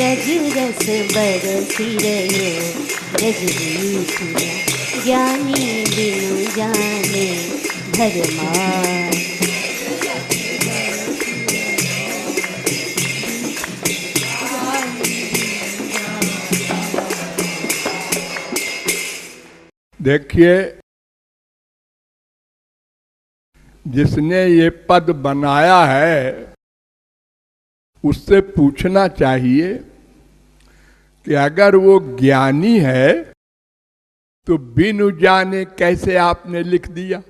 ब्रज रस बरसी रहे ब्रजभूषण, ज्ञानी बिनु जाने धर्मार्थ। देखिए, जिसने ये पद बनाया है उससे पूछना चाहिए कि अगर वो ज्ञानी है तो बिनु जाने कैसे आपने लिख दिया,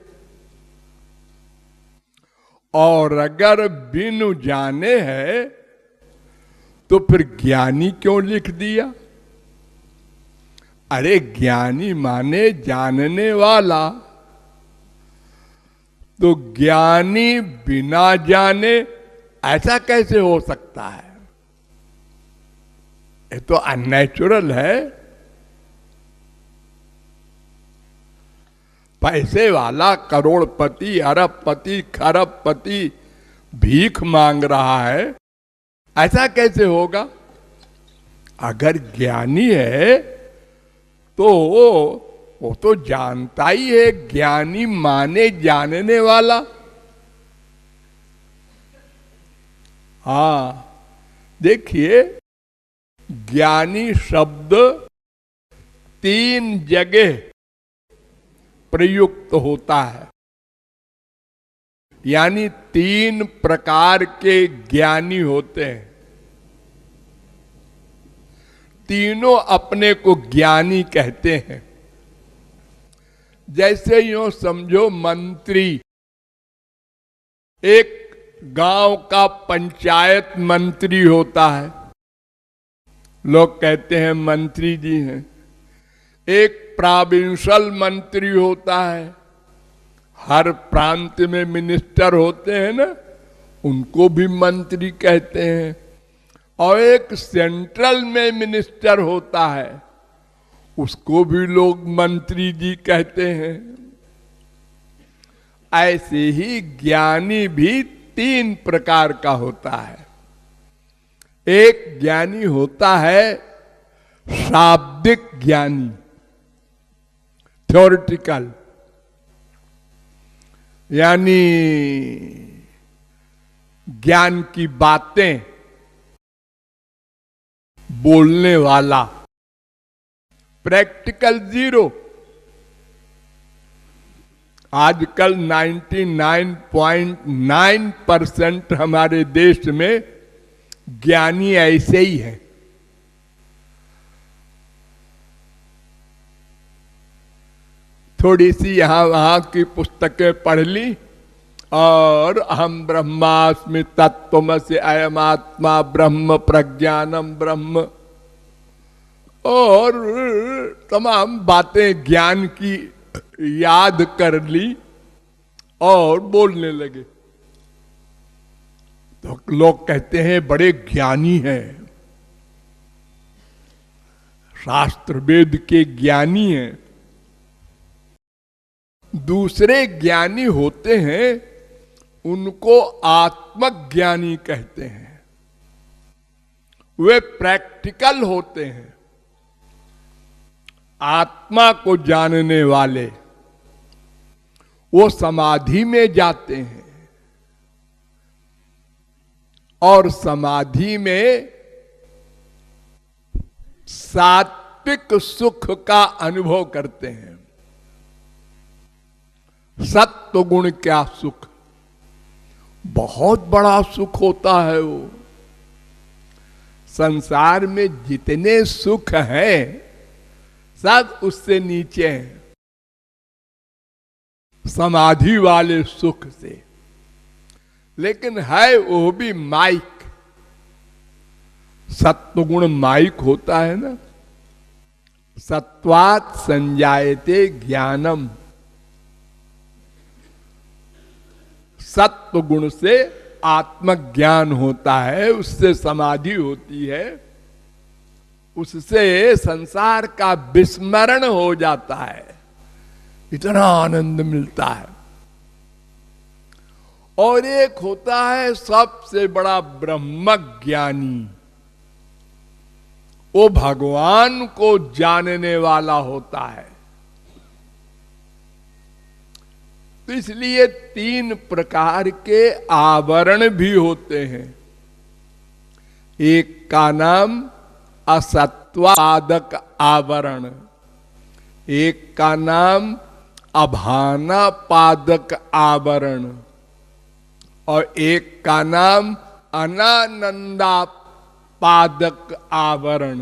और अगर बिनु जाने है तो फिर ज्ञानी क्यों लिख दिया? अरे ज्ञानी माने जानने वाला, तो ज्ञानी बिना जाने ऐसा कैसे हो सकता है? ये तो अननेचुरल है। पैसे वाला करोड़पति, अरबपति, खरबपति भीख मांग रहा है, ऐसा कैसे होगा? अगर ज्ञानी है तो वो तो जानता ही है। ज्ञानी माने जानने वाला। हाँ, देखिए, ज्ञानी शब्द 3 जगह प्रयुक्त होता है, यानी 3 प्रकार के ज्ञानी होते हैं। तीनों अपने को ज्ञानी कहते हैं। जैसे यूं समझो, मंत्री, एक गांव का पंचायत मंत्री होता है, लोग कहते हैं मंत्री जी हैं। एक प्रोविंशियल मंत्री होता है, हर प्रांत में मिनिस्टर होते हैं ना, उनको भी मंत्री कहते हैं। और एक सेंट्रल में मिनिस्टर होता है, उसको भी लोग मंत्री जी कहते हैं। ऐसे ही ज्ञानी भी 3 प्रकार का होता है। एक ज्ञानी होता है शाब्दिक ज्ञानी, थ्योरेटिकल, यानी ज्ञान की बातें बोलने वाला। प्रैक्टिकल 0। आजकल 99.9% हमारे देश में ज्ञानी ऐसे ही हैं। थोड़ी सी यहां वहां की पुस्तकें पढ़ ली और अहम ब्रह्मास्मि तत्त्वमसि अयम आत्मा ब्रह्म प्रज्ञानम ब्रह्म, और तमाम बातें ज्ञान की याद कर ली और बोलने लगे। तो लोग कहते हैं बड़े ज्ञानी हैं, शास्त्र वेद के ज्ञानी हैं। दूसरे ज्ञानी होते हैं, उनको आत्मज्ञानी कहते हैं। वे प्रैक्टिकल होते हैं, आत्मा को जानने वाले। वो समाधि में जाते हैं और समाधि में सात्विक सुख का अनुभव करते हैं। सत्व गुण क्या सुख, बहुत बड़ा सुख होता है वो। संसार में जितने सुख हैं सब उससे नीचे हैं, समाधि वाले सुख से। लेकिन है वो भी माइक, सत्वगुण माइक होता है ना। सत्वात् संजायते ज्ञानम, सत्व गुण से आत्मज्ञान होता है, उससे समाधि होती है, उससे संसार का विस्मरण हो जाता है, इतना आनंद मिलता है। और एक होता है सबसे बड़ा ब्रह्मज्ञानी, वो भगवान को जानने वाला होता है। तो इसलिए 3 प्रकार के आवरण भी होते हैं। एक का नाम असत्वादक आवरण, एक का नाम अभाना पादक आवरण, और एक का नाम अनानंदा पादक आवरण।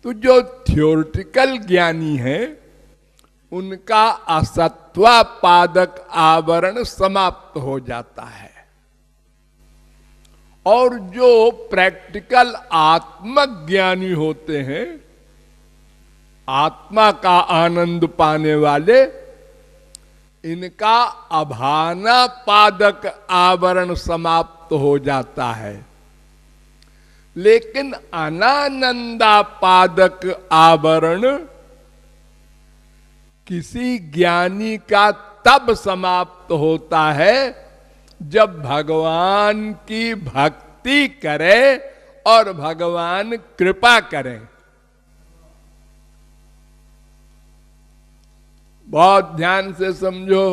तो जो थ्योरेटिकल ज्ञानी है उनका असत्वापादक आवरण समाप्त हो जाता है, और जो प्रैक्टिकल आत्मज्ञानी होते हैं, आत्मा का आनंद पाने वाले, इनका अभाना पादक आवरण समाप्त हो जाता है। लेकिन अनानंदा पादक आवरण किसी ज्ञानी का तब समाप्त होता है जब भगवान की भक्ति करे और भगवान कृपा करें। बहुत ध्यान से समझो,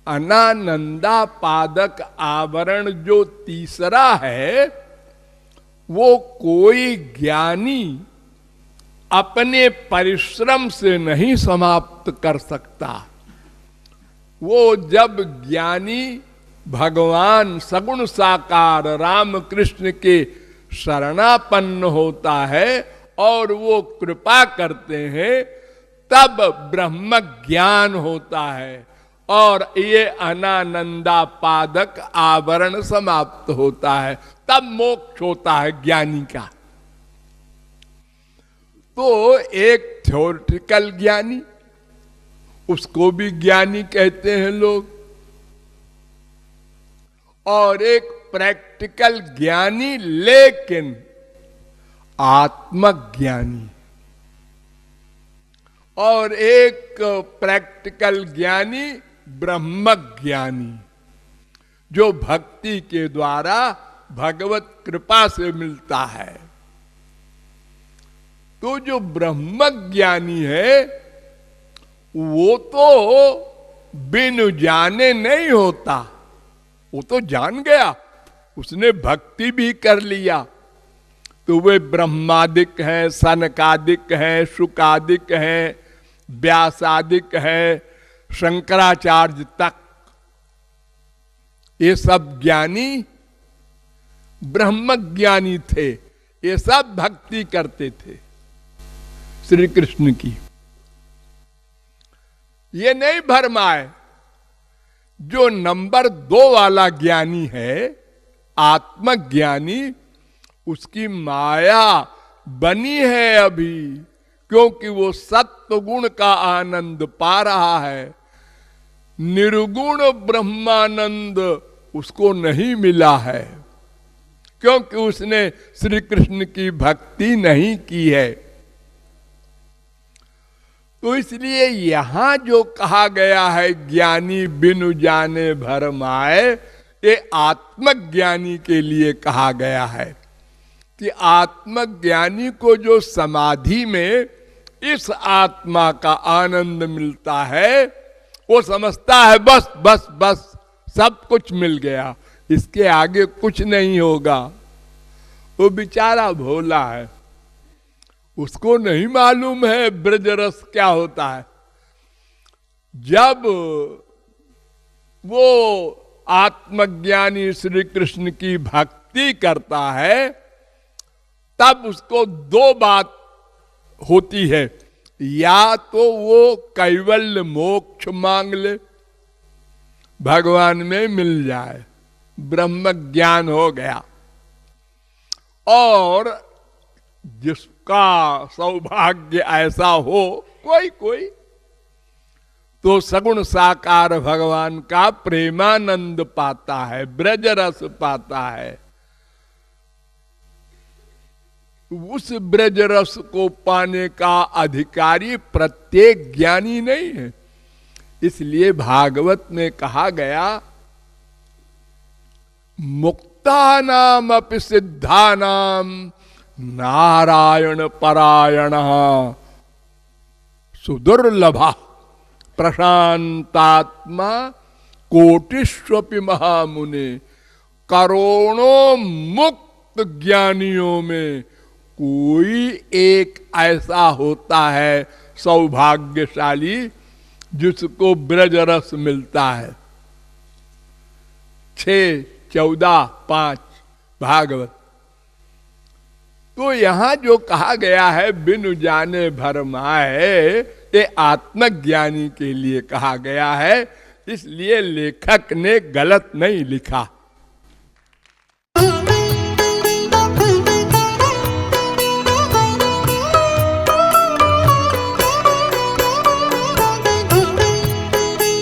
अनानंदा पादक आवरण जो तीसरा है वो कोई ज्ञानी अपने परिश्रम से नहीं समाप्त कर सकता। वो जब ज्ञानी भगवान सगुण साकार राम कृष्ण के शरणापन्न होता है और वो कृपा करते हैं, तब ब्रह्म ज्ञान होता है और ये अनानंदा पादक आवरण समाप्त होता है, तब मोक्ष होता है ज्ञानी का। तो एक थ्योरेटिकल ज्ञानी, उसको भी ज्ञानी कहते हैं लोग, और एक प्रैक्टिकल ज्ञानी लेकिन आत्मज्ञानी, और एक प्रैक्टिकल ज्ञानी ब्रह्मज्ञानी, जो भक्ति के द्वारा भगवत कृपा से मिलता है। तो जो ब्रह्मज्ञानी है वो तो बिनु जाने नहीं होता, वो तो जान गया, उसने भक्ति भी कर लिया। तो वे ब्रह्मादिक है, सनकादिक है, शुकादिक है, व्यासादिक है, शंकराचार्य तक, ये सब ज्ञानी ब्रह्मज्ञानी थे। ये सब भक्ति करते थे श्री कृष्ण की। ये नहीं भरमाए, जो नंबर 2 वाला ज्ञानी है, आत्मज्ञानी, उसकी माया बनी है अभी, क्योंकि वो सत्व गुण का आनंद पा रहा है। निर्गुण ब्रह्मानंद उसको नहीं मिला है, क्योंकि उसने श्री कृष्ण की भक्ति नहीं की है। तो इसलिए यहां जो कहा गया है ज्ञानी बिनु जाने भरमाए, ये आत्मज्ञानी के लिए कहा गया है कि आत्मज्ञानी को जो समाधि में इस आत्मा का आनंद मिलता है, वो समझता है बस बस बस सब कुछ मिल गया, इसके आगे कुछ नहीं होगा। वो बेचारा भोला है, उसको नहीं मालूम है ब्रज रस क्या होता है। जब वो आत्मज्ञानी श्री कृष्ण की भक्ति करता है, तब उसको 2 बात होती है, या तो वो कैवल्य मोक्ष मांग ले, भगवान में मिल जाए, ब्रह्म ज्ञान हो गया, और जिसका सौभाग्य ऐसा हो कोई तो सगुण साकार भगवान का प्रेमानंद पाता है, ब्रज रस पाता है। उस ब्रज रस को पाने का अधिकारी प्रत्येक ज्ञानी नहीं है। इसलिए भागवत में कहा गया, मुक्तानाम अपि सिद्धानाम नारायण परायण सुदुर्लभा प्रशांतात्मा कोटिष्वपि महामुने। करोड़ों मुक्त ज्ञानियों में कोई एक ऐसा होता है सौभाग्यशाली जिसको ब्रज रस मिलता है। 6:14-5 भागवत। तो यहां जो कहा गया है बिनु जाने भरमाए, ये आत्मज्ञानी के लिए कहा गया है, इसलिए लेखक ने गलत नहीं लिखा।